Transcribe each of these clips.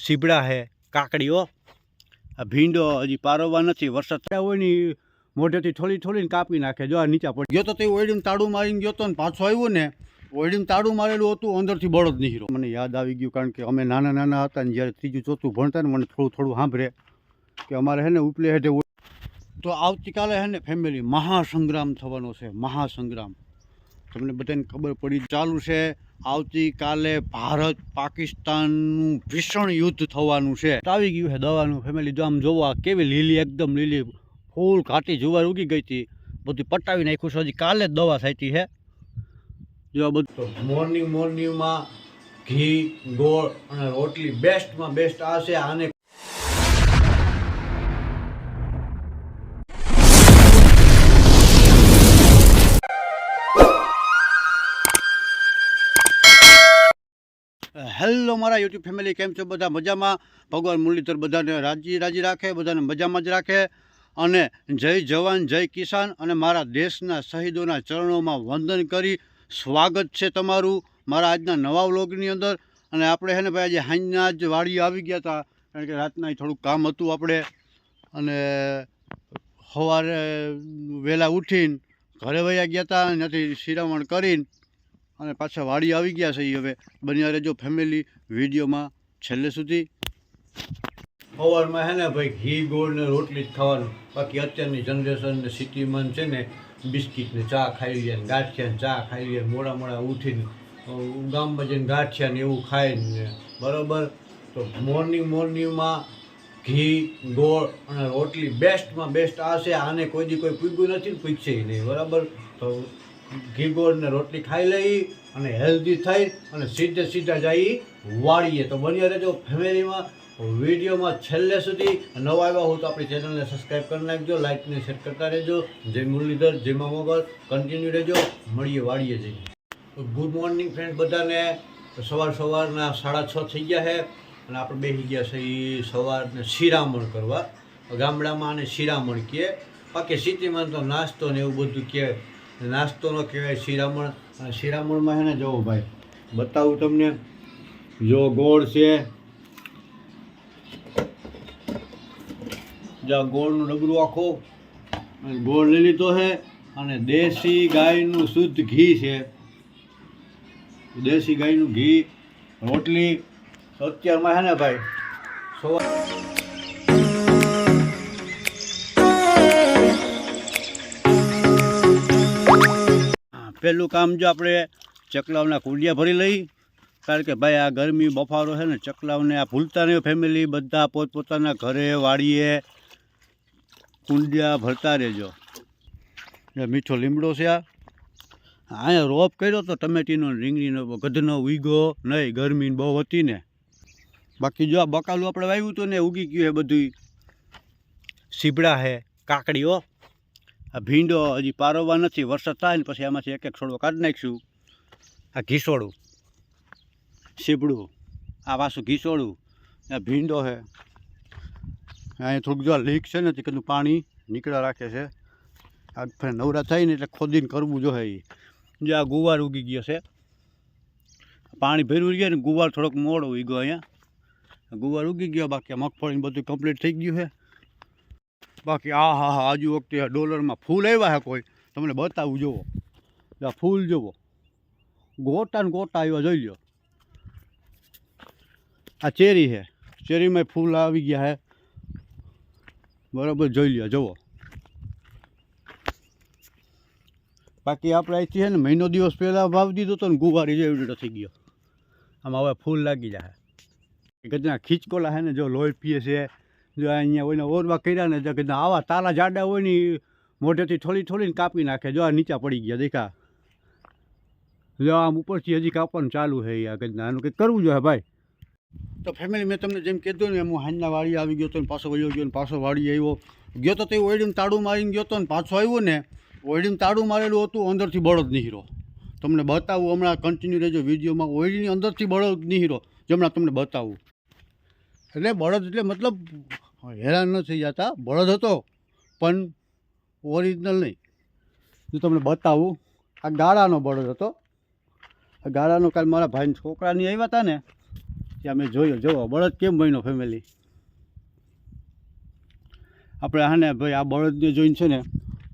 સીબડા છે, કાકડીઓ, આ ભીંડો હજી પારવવા નથી. વરસાદ થયા હોય ને મોઢેથી થોડીને કાપી નાખે. જો આ નીચા પડી ગયો તો તે ઓયડીમાં તાળું મારીને ગયો તો ને પાછો આવ્યો ને ઓયડીમાં તાળું મારેલું હતું, અંદરથી બળદ નહીં હીરો. મને યાદ આવી ગયું કારણ કે અમે નાના હતા ને જ્યારે ત્રીજું ચોથું ભણતા ને મને થોડું સાંભળે કે અમારે હે ને ઉપલે હેઠે. તો આવતીકાલે હે ને ફેમિલી મહાસંગ્રામ થવાનો છે. મહાસંગ્રામ તમને બધાને ખબર પડી ચાલુ છે. આવતીકાલે ભારત પાકિસ્તાનનું ભીષણ યુદ્ધ થવાનું છે. આવી ગયું છે દવાનું ફેમિલી. જો આમ જોવા કેવી લીલી, એકદમ લીલી ફૂલ ઘાટી જુવાર ઉગી ગઈ હતી, બધું પટાવી નાખ્યું છે. હજી કાલે જ દવા થઈ છે. જો બધું મોર્નિંગમાં ઘી, ગોળ અને રોટલી બેસ્ટમાં બેસ્ટ આ છે. આને હેલો મારા યુટ્યુબ ફેમિલી, કેમ છો બધા? મજામાં? ભગવાન મુરલીધર બધાને રાજી રાખે, બધાને મજામાં જ રાખે. અને જય જવાન જય કિસાન. અને મારા દેશના શહીદોના ચરણોમાં વંદન કરી સ્વાગત છે તમારું મારા આજના નવા વ્લોગની અંદર. અને આપણે હે ને ભાઈ આજે સાંજના જ વાડી આવી ગયા હતા કારણ કે રાતના થોડુંક કામ હતું આપણે. અને સવારે વહેલા ઉઠીને ઘરે વયા ગયા હતા, ત્યાંથી શિરામણ કરીને અને પાછા વાડી આવી ગયા છે. હવે બન્યા રહેજો ફેમિલી વિડીયોમાં છેલ્લે સુધી. સવારમાં હે ને ભાઈ ઘી, ગોળ ને રોટલી જ ખાવાનું. બાકી અત્યારની જનરેશન ને સિટીમાં છે ને બિસ્કિટ ને ચા ખાઈ લે ને ગાંઠિયા ને ચા ખાઈ લે, મોડા ઉઠીને ગામમાં જઈને ગાંઠિયા ને એવું ખાય ને બરાબર. તો મોર્નિંગમાં ઘી, ગોળ અને રોટલી બેસ્ટમાં બેસ્ટ આ છે. આને કોઈ દી કોઈ પૂગ્યું નથી ને પૂછશે નહીં બરાબર. તો ઘી, ગોળ ને રોટલી ખાઈ લઈ અને હેલ્ધી થઈ અને સીધા જઈ વાળીએ. તો બન્યા રહેજો ફેમિલીમાં વિડીયોમાં છેલ્લે સુધી. નવા આવ્યા હું તો આપણી ચેનલને સબસ્ક્રાઈબ કરી નાખજો, લાઇક ને શેર કરતા રહેજો. જય મુરલીધર, જય મા મોગલ, કન્ટિન્યુ રહેજો. મળીએ વાળીએ જઈએ. ગુડ મોર્નિંગ ફ્રેન્ડ બધાને. સવારના 6:30 થઈ ગયા છે અને આપણે બેસી ગયા છે એ સવારને શિરામણ કરવા. ગામડામાં આને શિરામણ કહે, બાકી સિટીમાં તો નાસ્તો ને એવું બધું કહે. નાસ્તો ન કહેવાય શિરામણ. અને શિરામણમાં છે ને જુઓ ભાઈ બતાવું તમને. જો ગોળ છે, જ્યાં ગોળનું ડબરું આખું ગોળ લઈ લીધો છે. અને દેશી ગાયનું શુદ્ધ ઘી છે. દેશી ગાયનું ઘી, રોટલી. અત્યારમાં છે ને ભાઈ સવાર પહેલું કામ જો આપણે ચકલાઓના કુંડિયા ભરી લઈ. કારણ કે ભાઈ આ ગરમી બફારો છે ને, ચકલાઓને આ ભૂલતા નહીં ફેમિલી. બધા પોતપોતાના ઘરે વાડીએ કુંડિયા ભરતા રહેજો. મીઠો લીમડો છે. અહીંયા રોપ કર્યો તો ટમેટીનો, રીંગણીનો, ગધનો ઉગ્યો નહીં, ગરમી બહુ હતી ને. બાકી જો આ બકાલું આપણે વાવ્યું હતું ને ઉગી ગયું છે બધું. સીબડા છે, કાકડીઓ, આ ભીંડો હજી પારવવા નથી. વરસાદ થાય ને પછી આમાંથી એક છોડવો કાઢી નાખીશું. આ ઘીસોડું, સીબડું, આ પાછું ઘીસોડું, આ ભીંડો છે. અહીંયા થોડુંક જો લીક છે ને તે કદું પાણી નીકળ્યા રાખે છે. આ નવરા થાય ને એટલે ખોદીને કરવું જોઈએ. જે આ ગુવાર ઉગી ગયો છે, પાણી ભર્યું ગયા ને ગુવાર થોડોક મોડો ઉગ્યો. અહીંયા ગુવાર ઉગી ગયો. બાકી મગફળી બધું કમ્પ્લીટ થઈ ગયું છે. બાકી હા આજુ વખતે ડોલરમાં ફૂલ આવ્યા છે કોઈ, તમને બતાવું જુઓ. આ ફૂલ જુઓ, ગોટા ને ગોટા આવ્યા જોઈ લો. આ ચેરી છે, ચેરીમાં ફૂલ આવી ગયા છે બરાબર, જોઈ લો જુઓ. બાકી આપણે અહીંથી છે ને મહિનો દિવસ પહેલાં વાવી દીધો હતો ને ગુવારી જેવડો થઈ ગયો. આમાં હવે ફૂલ લાગી જાય. કદાચ ખીચકોલા છે ને જો લોહી પીએ છે. જો અહીંયા કોઈને ઓરવા કર્યા ને જો કદાચ આવા તારા જાડા હોય ને મોઢેથી થોડીને કાપી નાખે. જો આ નીચા પડી ગયા દેખા. જો આમ ઉપરથી હજી કાપવાનું ચાલુ છે. આ કદાચ આનું કંઈક કરવું જોઈએ ભાઈ. તો ફેમિલી મેં તમને જેમ કીધું ને, હું હાંજના વાડી આવી ગયો હતો ને પાછો વયો ગયો ને પાછો વાડી આવ્યો. ગયો તો તે ઓયડીમાં તાળું મારીને ગયો હતો ને પાછો આવ્યો ને ઓયડીમાં તાળું મારેલું હતું, અંદરથી બળદ નહીં હીરો. તમને બતાવું હમણાં, કન્ટિન્યુ રહેજો વિડીયોમાં. ઓયડીની અંદરથી બળદ નહીં હીરો જે હમણાં તમને બતાવું. એટલે બળદ એટલે મતલબ હેરાન ન થઈ જતા, બળદ હતો પણ ઓરિજિનલ નહીં. જો તમને બતાવું, આ ગાળાનો બળદ હતો. આ ગાળાનો કાલ મારા ભાઈના છોકરાની આવ્યા હતા ને ત્યાં મેં જોયો જોવો બળદ કેમ બન્યો ફેમિલી. આપણે હા ને ભાઈ આ બળદને જોઈને છે ને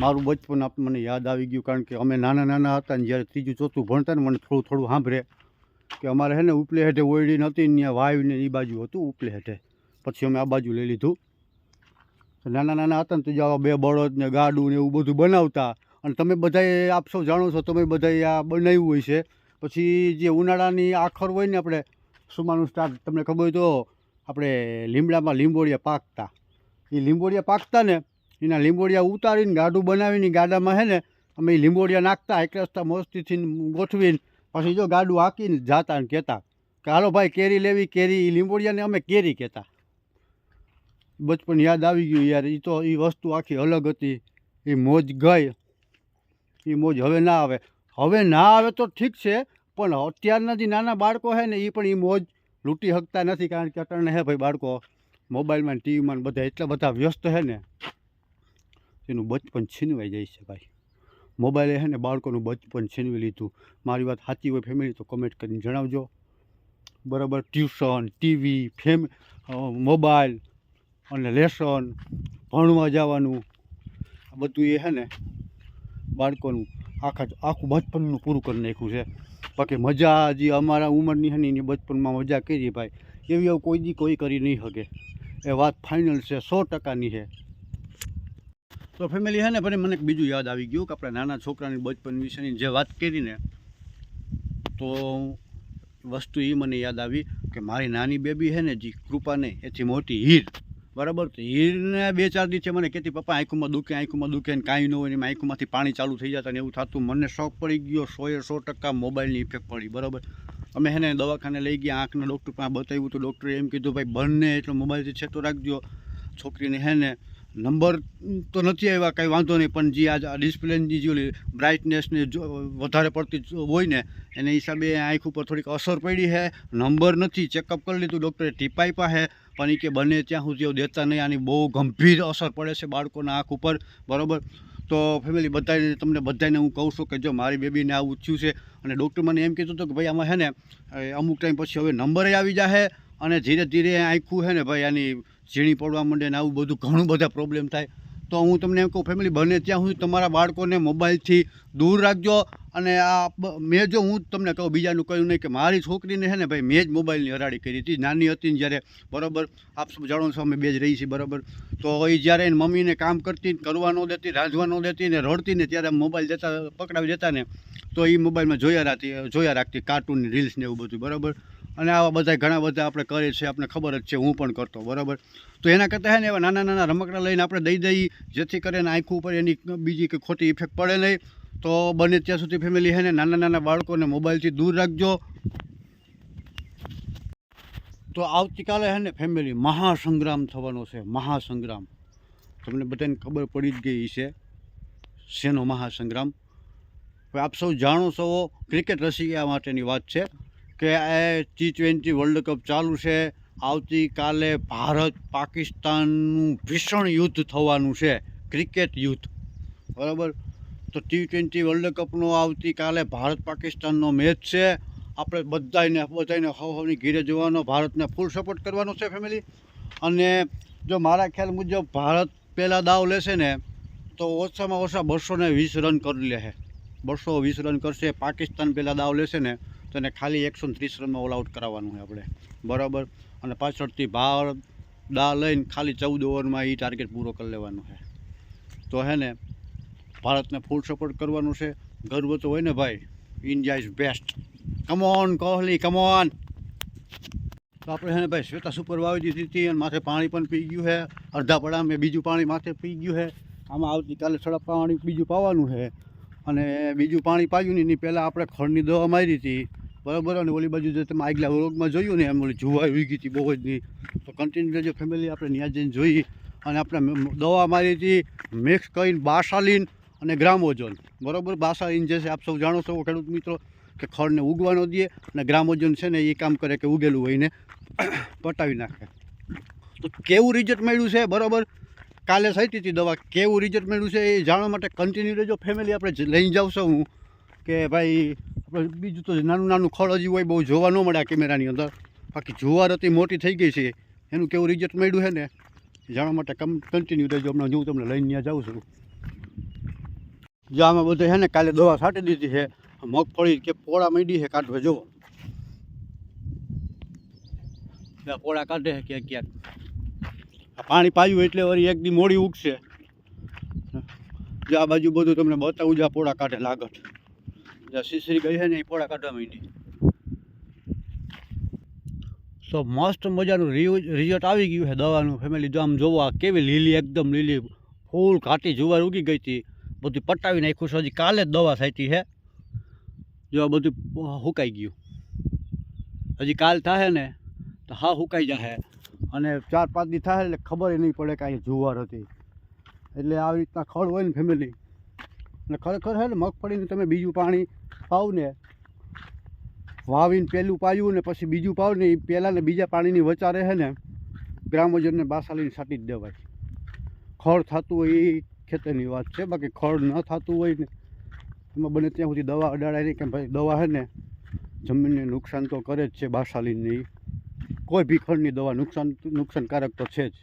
મારું બચપન મને યાદ આવી ગયું. કારણ કે અમે નાના નાના હતા ને જ્યારે ત્રીજું ચોથું ભણતા ને મને થોડું થોડું સાંભળે કે અમારે છે ને ઉપલે હેઠે ઓયડી નહોતી ને ત્યાં વાવીને એ બાજુ હતું ઉપલે હેઠે. પછી અમે આ બાજુ લઈ લીધું. નાના નાના હતા ને તો જ આવા 2 બળદ ને ગાડું ને એવું બધું બનાવતા. અને તમે બધાએ આપ સૌ જાણો છો, તમે બધાએ આ બનાવ્યું હોય છે. પછી જે ઉનાળાની આખર હોય ને આપણે સુમાનું સ્ટાર્ટ તમને ખબર હોય તો આપણે લીમડામાં લીંબોળિયા પાકતા. એ લીંબોળિયા પાકતા ને એના લીંબોળિયા ઉતારીને ગાડું બનાવીને ગાડામાં છે ને અમે એ લીંબોળિયા નાખતા એક રસ્તા મસ્તીથી ગોઠવીને પછી જો ગાડું હાંકીને જાતા ને કહેતા કે હાલો ભાઈ કેરી લેવી. કેરી એ લીંબોળિયાને અમે કેરી કહેતા. બચપન યાદ આવી ગયું યાર. એ તો એ વસ્તુ આખી અલગ હતી. એ મોજ ગઈ. એ મોજ હવે ના આવે. હવે ના આવે તો ઠીક છે, પણ અત્યારના જે નાના બાળકો છે ને એ પણ એ મોજ લૂંટી શકતા નથી. કારણ કે અટાણે હે ભાઈ બાળકો મોબાઈલમાં ટીવીમાં બધા એટલા બધા વ્યસ્ત છે ને એનું બચપન છીનવાઈ જાય છે ભાઈ. મોબાઈલે છે ને બાળકોનું બચપન છીનવી લીધું. મારી વાત સાચી હોય ફેમિલી તો કમેન્ટ કરીને જણાવજો. બરાબર. ટ્યુશન, ટીવી, મોબાઈલ અને લેસન, ભણવા જવાનું આ બધું એ છે ને બાળકોનું આખું બચપનનું પૂરું કરી નાખ્યું છે. બાકી મજા જે અમારા ઉંમરની છે ને એની બચપનમાં મજા કરી ભાઈ એવી કોઈ દી કોઈ કરી નહીં શકે. એ વાત ફાઇનલ છે, 100%ની છે. તો ફેમિલી છે ને પણ મને બીજું યાદ આવી ગયું કે આપણે નાના છોકરાની બચપન વિશેની જે વાત કરીને તો વસ્તુ એ મને યાદ આવી કે મારી નાની બેબી છે ને જે કૃપા નહીં એથી મોટી હીર. બરાબર. તો હીરને 2-4 દિવસે મને કહેતી પપ્પા આંખમાં દુખે ને કાંઈ ન હોય ને એમાં આંખમાંથી પાણી ચાલુ થઈ જતા ને એવું થતું. મને શોખ પડી ગયો. 100% મોબાઈલની ઇફેક્ટ પડી. બરાબર. અમે છે ને દવાખાને લઈ ગયા, આંખના ડૉક્ટર પાસે બતાવ્યું તો ડૉક્ટરે એમ કીધું ભાઈ બંને એટલો મોબાઈલથી છેતો રાખજો. છોકરીને છે ને નંબર તો નથી આવ્યા, કાંઈ વાંધો નહીં, પણ જે આ ડિસ્પ્લેની જે બ્રાઇટનેસને વધારે પડતી હોય ને એને હિસાબે આંખ ઉપર થોડીક અસર પડી છે. નંબર નથી, ચેકઅપ કરી લીધું ડૉક્ટરે, ટીપાઈ પાસે, પણ એ કે બને ત્યાં સુધી દેતા નહીં. આની બહુ ગંભીર અસર પડે છે બાળકોના આંખ ઉપર. બરાબર. તો ફેમિલી બધાને તમને બધાને હું કહું છું કે જો મારી બેબીને આવું થયું છે અને ડૉક્ટર મને એમ કીધું હતું કે ભાઈ આમાં છે ને અમુક ટાઈમ પછી હવે નંબરે આવી જશે અને ધીરે ધીરે આંખું છે ને ભાઈ આની ઝીણી પડવા માંડે ને આવું બધું ઘણું બધા પ્રોબ્લેમ થાય. તો હું તમને એમ કહું ફેમિલી બને ત્યાં સુધી તમારા બાળકોને મોબાઈલથી દૂર રાખજો. અને આ મેં જો હું તમને કહું બીજાનું કહ્યું નહીં કે મારી છોકરીને છે ને ભાઈ મેં જ મોબાઈલની હરાડી કરી હતી નાની હતી ને જ્યારે. બરાબર. આપ સૌ જાણો છો અમે 2 જ રહી છીએ. બરાબર. તો એ જ્યારે એની મમ્મીને કામ કરતી, કરવા ન દેતી, રાંધવા ન દેતી ને રડતી ને ત્યારે મોબાઈલ દેતા, પકડાવી દેતા ને તો એ મોબાઈલમાં જોયા રાખતી કાર્ટૂન, રીલ્સ ને એવું બધું. બરાબર. અને આવા બધા ઘણા બધા આપણે કરે છે, આપણે ખબર જ છે, હું પણ કરતો. બરાબર. તો એના કરતાં છે ને એવા નાના નાના રમકડા લઈને આપણે દઈ દઈએ જેથી કરીને આંખો ઉપર એની બીજી કંઈ ખોટી ઇફેક્ટ પડે નહીં. તો બને ત્યાં સુધી ફેમિલી છે ને નાના નાના બાળકોને મોબાઈલથી દૂર રાખજો. તો આવતીકાલે છે ને ફેમિલી મહાસંગ્રામ થવાનો છે. મહાસંગ્રામ તમને બધાને ખબર પડી જ ગઈ છે શેનો મહાસંગ્રામ. આપ સૌ જાણો છો ક્રિકેટ રસિયા માટેની વાત છે કે આ T20 વર્લ્ડ કપ ચાલુ છે. આવતીકાલે ભારત પાકિસ્તાનનું ભીષણ યુદ્ધ થવાનું છે, ક્રિકેટ યુદ્ધ. બરાબર. તો T20 વર્લ્ડ કપનો આવતીકાલે ભારત પાકિસ્તાનનો મેચ છે. આપણે બધાને હવની ઘીરે જોવાનો, ભારતને ફૂલ સપોર્ટ કરવાનો છે ફેમિલી. અને જો મારા ખ્યાલ મુજબ ભારત પહેલાં દાવ લેશે ને તો ઓછામાં ઓછા 220 રન કરી લે છે. 220 રન કરશે. પાકિસ્તાન પહેલાં દાવ લેશે ને તો એને ખાલી 130 રનમાં ઓલ આઉટ કરાવવાનું છે આપણે. બરાબર. અને પાછળથી ભારત દા લઈને ખાલી 14 ઓવરમાં એ ટાર્ગેટ પૂરો કરી લેવાનો છે. તો હે ને ભારતને ફૂલ સપોર્ટ કરવાનું છે. ગર્વ તો હોય ને ભાઈ, India is best. Come on Kohli, come on. તો આપણે છે ને ભાઈ શ્વેતા સુપર વાવી દીધી હતી અને માથે પાણી પણ પી ગયું છે. અડધા પડા મેં બીજું પાણી માથે પી ગયું છે. આમાં આવતીકાલે થોડા પાણી બીજું પાવાનું છે. અને બીજું પાણી પાયું ને એની પહેલાં આપણે ખડની દવા મારી હતી. બરાબર. અને ઓલી બાજુ જે તમે આગલા વ્લોગમાં જોયું ને એમ ઓલી જુવાઈ ઉગી હતી બહુ જ નહીં. તો કન્ટિન્યુ રહેજો ફેમિલી. આપણે ત્યાં જઈને જોઈ અને આપણે દવા મારી હતી મિક્સ કરીને બાસાલીન અને ગ્રામોજોન. બરાબર. બાસાલીન જે છે આપ સૌ જાણો છો ખેડૂત મિત્રો કે ખડને ઉગવાનો દે અને ગ્રામોજોન છે ને એ કામ કરે કે ઉગેલું હોય ને પટાવી નાખે. તો કેવું રિઝલ્ટ મળ્યું છે બરાબર. કાલે થઈ હતી દવા, કેવું રિઝલ્ટ મળ્યું છે એ જાણવા માટે કન્ટિન્યુ રહેજો ફેમિલી. આપણે લઈને જાઉં છું હું કે ભાઈ આપણે બીજું તો નાનું નાનું ખડ હજી હોય બહુ જોવા ન મળે આ કેમેરાની અંદર. બાકી જુવાર અતિ મોટી થઈ ગઈ છે, એનું કેવું રિઝલ્ટ મળ્યું છે ને જાણવા માટે કન્ટિન્યુ રહેજો. હમણાં હું તમને લઈને ત્યાં જાઉં છું. જો આમાં બધું છે ને કાલે દવા છાંટી દીધી છે. મગફળી કે પોળા માંડી છે કાઢવા, જુઓ પોળા કાઢે છે ક્યાંક ક્યાંક. પાણી પાયું એટલે વળી એક દી મોડી ઉગશે. જો આ બાજુ બધું તમને બતાવું, જ્યાં પોળા કાઢે લાગત, જ્યાં સીસરી ગઈ છે ને એ પોળા કાઢવા માંડી. તો મસ્ત મજાનું રિઝલ્ટ આવી ગયું છે દવાનું ફેમિલી. જો આમ જોવો, આ કેવી લીલી, એકદમ લીલી ફૂલ ઘાટી જુવાર ઉગી ગઈ હતી. બધું પટાવી નાખ્યું છે. હજી કાલે જ દવા છાંટી છે. જો આ બધું સુકાઈ ગયું. હજી કાલ થાય ને તો હા સુકાઈ જશે, અને 4-5 દી થાય એટલે ખબર નહીં પડે કે અહીં જુવાર હતી. એટલે આવી રીતના ખડ હોય ને ફેમિલી, અને ખરેખર છે ને મગફળીને તમે બીજું પાણી પાવ ને, વાવીને પહેલું પાયું ને પછી બીજું પાવ ને, એ પહેલાં ને બીજા પાણીની વચારે છે ને ગ્રામોજનને બાસાલીને છાંટી જ દેવાય. ખડ થતું હોય એ ખેતરની વાત છે. બાકી ખડ ન થતું હોય ને એમાં બને ત્યાં સુધી દવા અડાડાય નહીં. કે ભાઈ દવા છે ને જમીનને નુકસાન તો કરે જ છે. બાસાલીની કોઈ બી ખડની દવા નુકસાનકારક તો છે જ.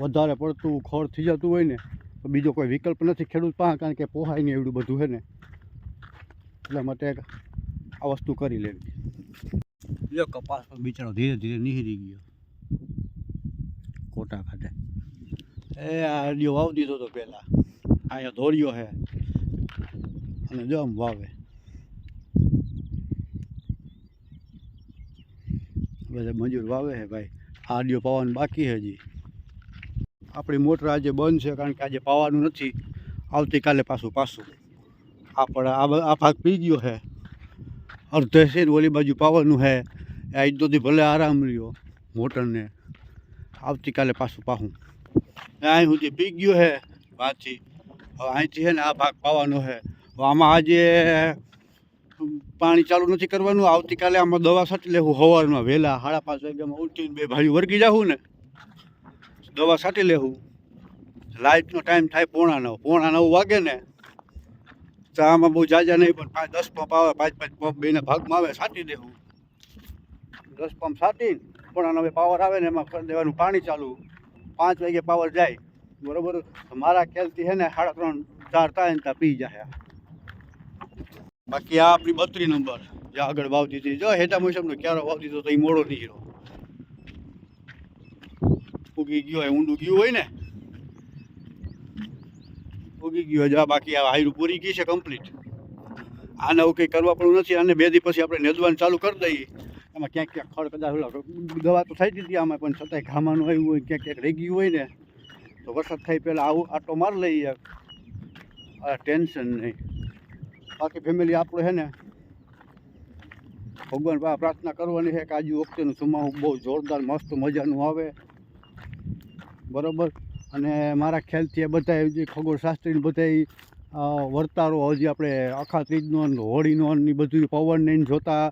વધારે પડતું ખડ થઈ જતું હોય ને તો બીજો કોઈ વિકલ્પ નથી ખેડૂત પાસે, કારણ કે પોહાય નહીં એવડું બધું છે ને. એટલા માટે આ વસ્તુ કરી લેવી. જો કપાસ પણ બિચારો ધીરે ધીરે નિહરી ગયો, કોટા કાઢે. આ અડીયો વાવી દીધો તો પહેલાં, અહીંયા દોર્યો છે અને જો આમ વાવે. બધા મજૂર વાવે છે ભાઈ. આ અડીયો પાવાનું બાકી છે હજી. આપણી મોટર આજે બંધ છે, કારણ કે આજે પાવાનું નથી. આવતીકાલે પાછું આપણે આ ભાગ પી ગયો છે. અડધે છે ને ઓલી બાજુ પાવાનું છે. આજ તો ભલે આરામ રહ્યો મોટરને. આવતીકાલે પાછું પાહું. અહીં સુધી પી ગયો છે પાછી. હવે અહીંથી છે ને આ ભાગ પાવાનો છે. આમાં આજે પાણી ચાલુ નથી કરવાનું. આવતીકાલે આમાં દવા છાંટી લેવું સવારમાં વહેલા 5:30 વાગ્યામાં ઉઠીને 2 ભાઈઓ વર્ગી જાઉં ને, દવા છાંટી લેવું. લાઇટનો ટાઈમ થાય 9:45 વાગે ને, તો આમાં બહુ જાજા નહીં, પણ 5-10 પંપ આવે, 5-5 પંપ બેના ભાગમાં આવે, છાંટી દેવું. 10 પંપ છાંટીને 9:45 પાવર આવે ને એમાં કરી દેવાનું પાણી ચાલુ. 5 વાગે પાવર જાય બરાબર. મારા ખ્યાલથી છે ને 3:30-4 થાય ને ત્યાં પી જાય. બાકી આ આપણી 32 નંબર જે આગળ વાવતી હતી. જો હેઠા મોસમનો ક્યારો વાવતી હતો તો એ મોડો નહીં રહ્યો. ઉગી ગયો હોય, ઊંડું ગયું હોય ને, ઉગી ગયો હોય. બાકી આ હાયરું પૂરી ગઈ છે કમ્પ્લીટ. આને એવું કંઈ કરવા પડવું નથી. આને 2 દી પછી આપણે નેદવાનું ચાલુ કરી દઈએ. એમાં ક્યાંક ક્યાંક ખડ કદાચ દવા તો થઈ દીધી આમાં, પણ છતાંય ઘામાનું આવ્યું હોય, ક્યાંક ક્યાંક રહી ગયું હોય ને, તો વરસાદ થાય પહેલાં આવું આટો મારી લઈએ. ટેન્શન નહીં. બાકી ફેમિલી આપણે છે ને ભગવાન પાસે પ્રાર્થના કરવાની છે કે આજુ વખતેનું ચોમાસું બહુ જોરદાર મસ્ત મજાનું આવે બરાબર. અને મારા ખ્યાલથી એ બધા જે ખગોળશાસ્ત્રીને બધા વર્તારો હજી આપણે આખા ત્રીજનો હોળીનો ને બધું પવનને જોતા,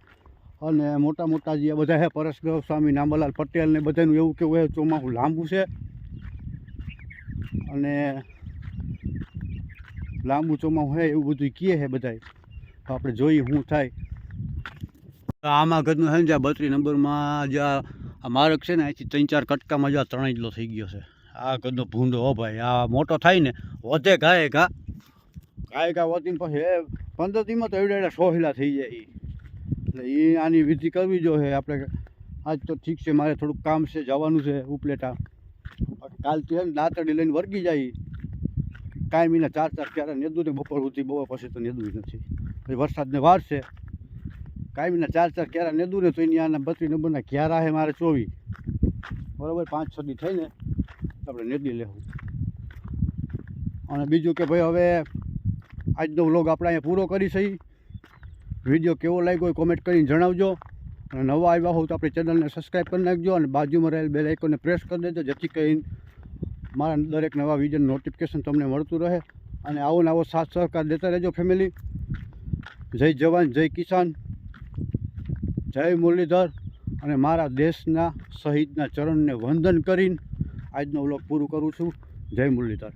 અને મોટા મોટા જે બધા છે પરેશગઢ સ્વામી, નામલાલ પટેલ ને બધાનું એવું કેવું છે ચોમાસું લાંબુ છે અને લાંબુ ચોમાસું છે એવું બધું કહે છે બધા. આપણે જોઈએ શું થાય. આમાં ઘરનું છે ને જ્યાં 32 નંબરમાં જ્યાં આ માર્ગ છે ને, અહીંથી 3-4 કટકામાં જ્યાં 3 કિલો થઈ ગયો છે. આ ઘરનો ભૂંડો હો ભાઈ. આ મોટો થાય ને વધે ગાય ઘા વધીને પછી 15 દીમાં તો એવડા 100 હિલા થઈ જાય. એટલે એ આની વિધિ કરવી જોઈએ આપણે. આજ તો ઠીક છે, મારે થોડુંક કામ છે, જવાનું છે ઉપલેટા. કાલથી છે ને દાંતડી લઈને વર્ગી જાય. કાયમીના 4-4 ક્યારે નેદું ને બપોર સુધી, બપોર પછી તો નેદું નથી. પછી વરસાદને વાર છે. કાયમીના 4-4 ક્યારે નેદું ને તો એની આના 32 નંબરના ક્યારા છે મારે 24 બરાબર. 5-6 દી થઈને આપણે નેદી લેવું. અને બીજું કે ભાઈ હવે આજનો વ્લોગ આપણે અહીંયા પૂરો કરી છે. વિડીયો કેવો લાગ્યો હોય કોમેન્ટ કરીને જણાવજો. અને નવા આવ્યા હોવ તો આપણી ચેનલને સબસ્ક્રાઈબ કરી નાખજો, અને બાજુમાં રહેલ બેલ આઇકોનને પ્રેસ કરી દેજો, જેથી કરીને મારા દરેક નવા વિડીયોનું નોટિફિકેશન તમને મળતું રહે. અને આવો ને આવો સાથ સહકાર દેતા રહેજો ફેમિલી. જય જવાન, જય કિસાન, જય મુરલીધર. અને મારા દેશના શહીદના ચરણને વંદન કરીને આજનો વ્લોગ પૂરું કરું છું. જય મુરલીધર.